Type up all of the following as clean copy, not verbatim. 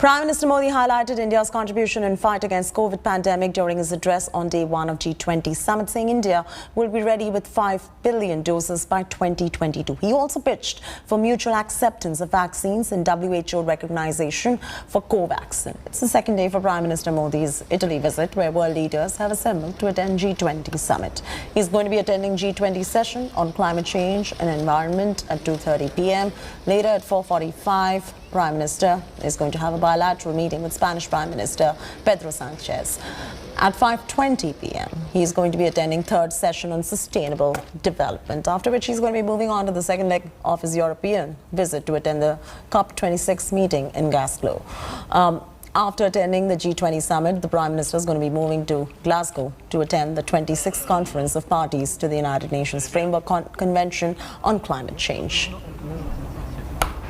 Prime Minister Modi highlighted India's contribution in fight against COVID pandemic during his address on day one of G20 summit, saying India will be ready with 5 billion doses by 2022. He also pitched for mutual acceptance of vaccines and WHO recognition for Covaxin. It's the second day for Prime Minister Modi's Italy visit, where world leaders have assembled to attend G20 summit. He's going to be attending G20 session on climate change and environment at 2:30 p.m. Later at 4:45, Prime Minister is going to have a bilateral meeting with Spanish Prime Minister Pedro Sanchez. At 5:20 p.m, he's going to be attending third session on sustainable development, after which he's going to be moving on to the second leg of his European visit to attend the COP26 meeting in Glasgow. After attending the G20 summit, the Prime Minister is going to be moving to Glasgow to attend the 26th Conference of Parties to the United Nations Framework Convention on Climate Change.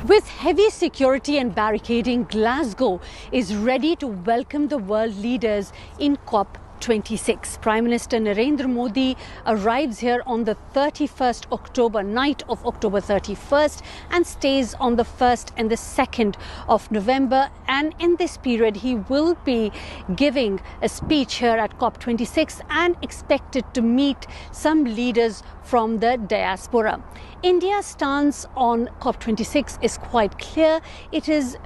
With heavy security and barricading, Glasgow is ready to welcome the world leaders in COP26. Prime Minister Narendra Modi arrives here on the 31st October, night of October 31st, and stays on the 1st and the 2nd of November. And in this period, he will be giving a speech here at COP26 and expected to meet some leaders from the diaspora. India's stance on COP26 is quite clear. It is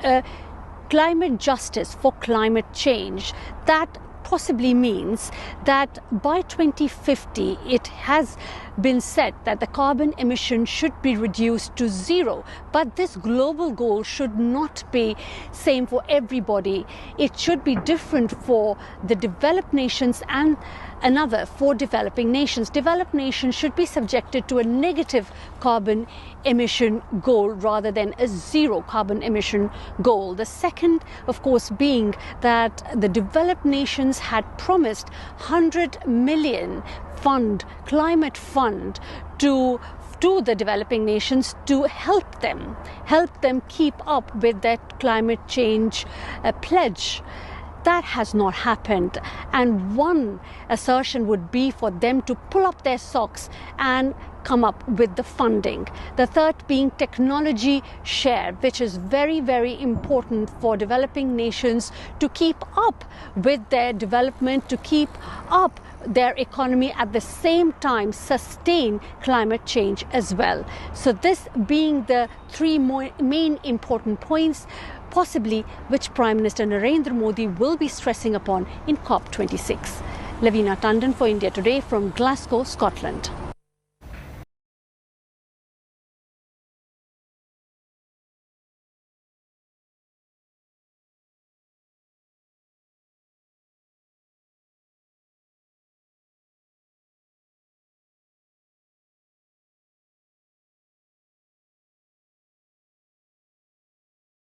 climate justice for climate change. That possibly means that by 2050, it has been said that the carbon emission should be reduced to zero. But this global goal should not be same for everybody. It should be different for the developed nations and another for developing nations. Developed nations should be subjected to a negative carbon emission goal rather than a zero carbon emission goal. The second, of course, being that the developed nations had promised 100 million climate fund to the developing nations to help them keep up with that climate change pledge. That has not happened, and one assertion would be for them to pull up their socks and come up with the funding. The third being technology share, which is very, very important for developing nations to keep up with their development, to keep up their economy, at the same time sustain climate change as well. So this being the three main important points, possibly which Prime Minister Narendra Modi will be stressing upon in COP26. Lavina Tandon for India Today from Glasgow, Scotland.